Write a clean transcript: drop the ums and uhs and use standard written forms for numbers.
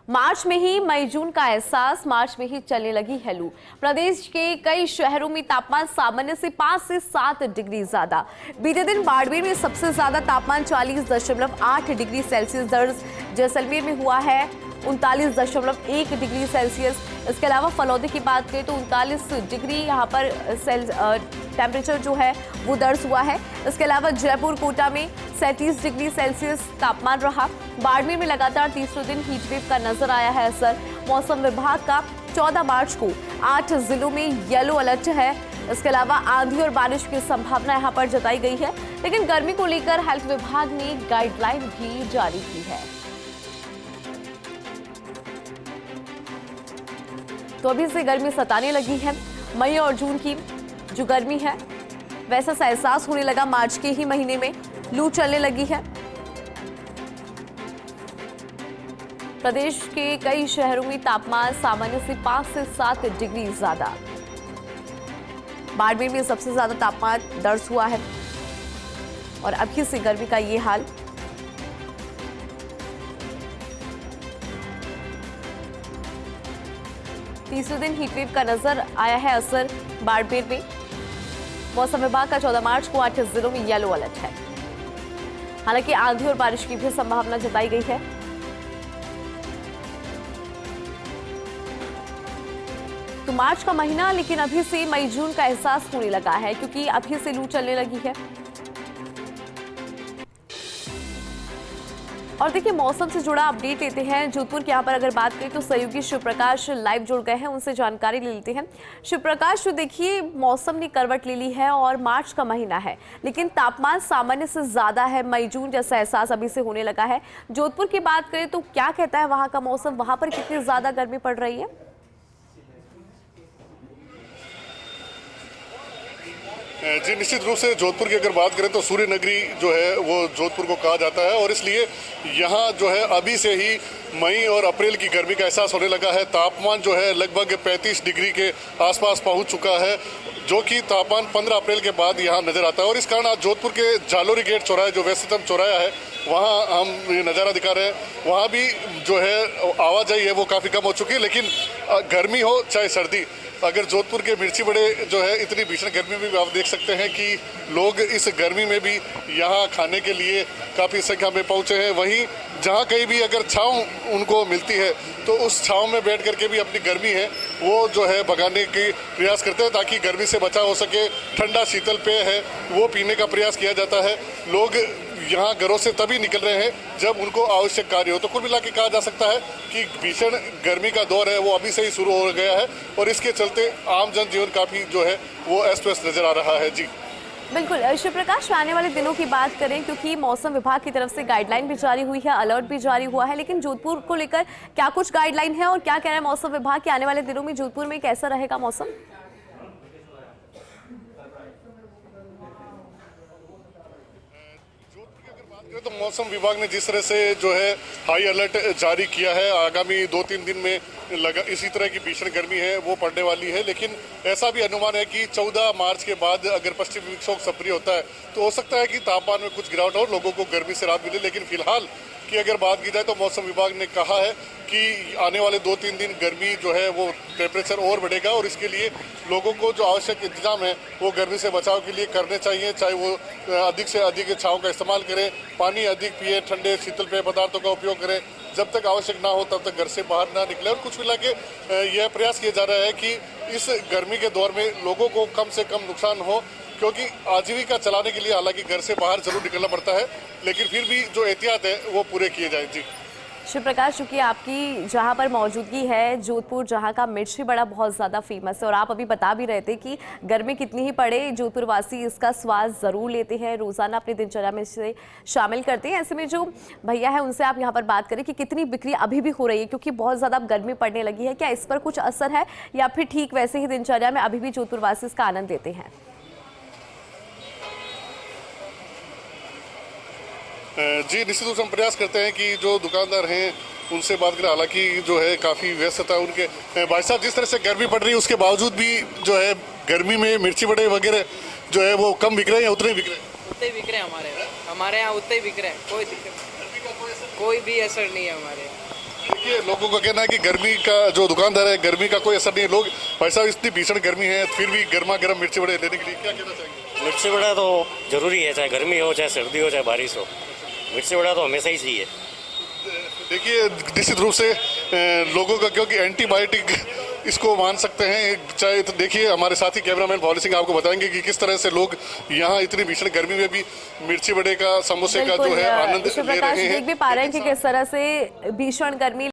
मार्च में ही मई जून का एहसास, मार्च में ही चलने लगी है लू। प्रदेश के कई शहरों में तापमान सामान्य से 5 से 7 डिग्री ज्यादा। बीते दिन बाड़मेर में सबसे ज्यादा तापमान 40.8 डिग्री सेल्सियस दर्ज, जैसलमेर में हुआ है 39.1 डिग्री सेल्सियस। इसके अलावा फलौदी की बात करें तो 39 डिग्री यहाँ पर टेम्परेचर जो है वो दर्ज हुआ है। इसके अलावा जयपुर कोटा में 37 डिग्री सेल्सियस तापमान रहा। बाड़मेर में लगातार तीसरे दिन हीट वेव का नजर आया है असर। मौसम विभाग का 14 मार्च को 8 जिलों में येलो अलर्ट है। इसके अलावा आंधी और बारिश की संभावना यहाँ पर जताई गई है, लेकिन गर्मी को लेकर हेल्थ विभाग ने गाइडलाइन भी जारी की है। तो अभी से गर्मी सताने लगी है। मई और जून की जो गर्मी है वैसा सा एहसास होने लगा मार्च के ही महीने में। लू चलने लगी है। प्रदेश के कई शहरों में तापमान सामान्य से 5 से 7 डिग्री ज्यादा। बाड़मेर में सबसे ज्यादा तापमान दर्ज हुआ है और अभी से गर्मी का ये हाल। तीसरे दिन हीटवेव का नजर आया है असर बाड़मेर में। मौसम विभाग का 14 मार्च को 8 जिलों में येलो अलर्ट है। हालांकि आंधी और बारिश की भी संभावना जताई गई है। तो मार्च का महीना, लेकिन अभी से मई जून का एहसास होने लगा है, क्योंकि अभी से लू चलने लगी है। और देखिए, मौसम से जुड़ा अपडेट लेते हैं। जोधपुर के यहाँ पर अगर बात करें तो सहयोगी शिव प्रकाश लाइव जुड़ गए हैं, उनसे जानकारी ले लेते हैं। शिव प्रकाश, तो देखिए मौसम ने करवट ले ली है और मार्च का महीना है, लेकिन तापमान सामान्य से ज्यादा है। मई जून जैसा एहसास अभी से होने लगा है। जोधपुर की बात करें तो क्या कहता है वहाँ का मौसम, वहाँ पर कितनी ज्यादा गर्मी पड़ रही है? जी, निश्चित रूप से जोधपुर की अगर बात करें तो सूर्य नगरी जो है वो जोधपुर को कहा जाता है, और इसलिए यहाँ जो है अभी से ही मई और अप्रैल की गर्मी का एहसास होने लगा है। तापमान जो है लगभग 35 डिग्री के आसपास पहुँच चुका है, जो कि तापमान 15 अप्रैल के बाद यहाँ नजर आता है। और इस कारण आज जोधपुर के जालोरी गेट चौराहे, जो व्यस्ततम चौराहा है, वहाँ हम ये नज़ारा दिखा रहे हैं। वहाँ भी जो है आवाजाही है वो काफ़ी कम हो चुकी है, लेकिन गर्मी हो चाहे सर्दी, अगर जोधपुर के मिर्ची बड़े जो है इतनी भीषण गर्मी में भी आप देख सकते हैं कि लोग इस गर्मी में भी यहाँ खाने के लिए काफ़ी संख्या में पहुँचे हैं। वहीं जहाँ कहीं भी अगर छाँव उनको मिलती है तो उस छाँव में बैठ करके भी अपनी गर्मी है वो जो है भगाने की प्रयास करते हैं, ताकि गर्मी से बचाव हो सके। ठंडा शीतल पेय है वो पीने का प्रयास किया जाता है। लोग यहाँ घरों से तभी निकल रहे हैं जब उनको आवश्यक कार्य हो। तो कुल मिला के कहा जा सकता है कि भीषण गर्मी का दौर है वो अभी से ही शुरू हो गया है, और इसके चलते आम जनजीवन काफ़ी जो है वो अस्त व्यस्त नजर आ रहा है। जी बिल्कुल शिव प्रकाश, आने वाले दिनों की बात करें, क्योंकि मौसम विभाग की तरफ से गाइडलाइन भी जारी हुई है, अलर्ट भी जारी हुआ है, लेकिन जोधपुर को लेकर क्या कुछ गाइडलाइन है और क्या कह रहा है मौसम विभाग कि आने वाले दिनों में जोधपुर में कैसा रहेगा मौसम? तो मौसम विभाग ने जिस तरह से जो है हाई अलर्ट जारी किया है, आगामी 2-3 दिन में इसी तरह की भीषण गर्मी है वो पड़ने वाली है। लेकिन ऐसा भी अनुमान है कि 14 मार्च के बाद अगर पश्चिमी विक्षोभ सक्रिय होता है तो हो सकता है कि तापमान में कुछ गिरावट और लोगों को गर्मी से राहत मिले। लेकिन फिलहाल की अगर बात की जाए तो मौसम विभाग ने कहा है कि आने वाले 2-3 दिन गर्मी जो है वो टेम्परेचर और बढ़ेगा, और इसके लिए लोगों को जो आवश्यक इंतजाम है वो गर्मी से बचाव के लिए करने चाहिए। चाहे वो अधिक से अधिक छाँव का इस्तेमाल करें, पानी अधिक पिए, ठंडे शीतल पेय पदार्थों का उपयोग करें, जब तक आवश्यक ना हो तब तक घर से बाहर ना निकले। और कुछ मिला के यह प्रयास किया जा रहा है कि इस गर्मी के दौर में लोगों को कम से कम नुकसान हो, क्योंकि आजीविका चलाने के लिए हालांकि घर से बाहर जरूर निकलना पड़ता है, लेकिन फिर भी जो एहतियात है वो पूरे किए जाए। जी शिव प्रकाश, चूंकि आपकी जहां पर मौजूदगी है, जोधपुर जहां का मिर्ची बड़ा बहुत ज़्यादा फेमस है, और आप अभी बता भी रहे थे कि गर्मी कितनी ही पड़े जोधपुर वासी इसका स्वाद ज़रूर लेते हैं, रोज़ाना अपनी दिनचर्या में इसे शामिल करते हैं। ऐसे में जो भैया है उनसे आप यहाँ पर बात करें कि कितनी बिक्री अभी भी हो रही है, क्योंकि बहुत ज़्यादा अब गर्मी पड़ने लगी है, क्या इस पर कुछ असर है या फिर ठीक वैसे ही दिनचर्या में अभी भी जोधपुर वासी इसका आनंद लेते हैं? जी, निश्चित रूप से हम प्रयास करते हैं कि जो दुकानदार हैं उनसे बात करें। हालांकि जो है काफ़ी व्यस्तता है उनके। भाई साहब, जिस तरह से गर्मी पड़ रही है उसके बावजूद भी जो है गर्मी में मिर्ची बड़े वगैरह जो है वो कम बिक रहे हैं या उतने ही बिक रहे हैं? उतने ही बिक रहे हैं हमारे यहाँ उतने ही बिक रहे हैं, कोई दिक्कत, कोई भी असर नहीं है हमारे यहाँ। देखिए, लोगों का कहना है कि गर्मी का जो दुकानदार है, गर्मी का कोई असर नहीं है। लोग भाई साहब इतनी भीषण गर्मी है फिर भी गर्मा गर्म मिर्ची बड़े लेने के लिए क्या कहना चाहेंगे? मिर्ची वड़ा तो जरूरी है, चाहे गर्मी हो, चाहे सर्दी हो, चाहे बारिश हो, मिर्ची वड़ा तो हमेशा ही चाहिए। देखिए निश्चित रूप से लोगों का, क्योंकि एंटीबायोटिक इसको मान सकते हैं, चाहे तो देखिए हमारे साथी कैमरामैन भोली सिंह आपको बताएंगे कि किस तरह से लोग यहाँ इतनी भीषण गर्मी में भी मिर्ची बड़े का, समोसे का जो है आनंद ले शिव प्रकाश रहे हैं। देख भी पा रहे हैं कि किस तरह से भीषण गर्मी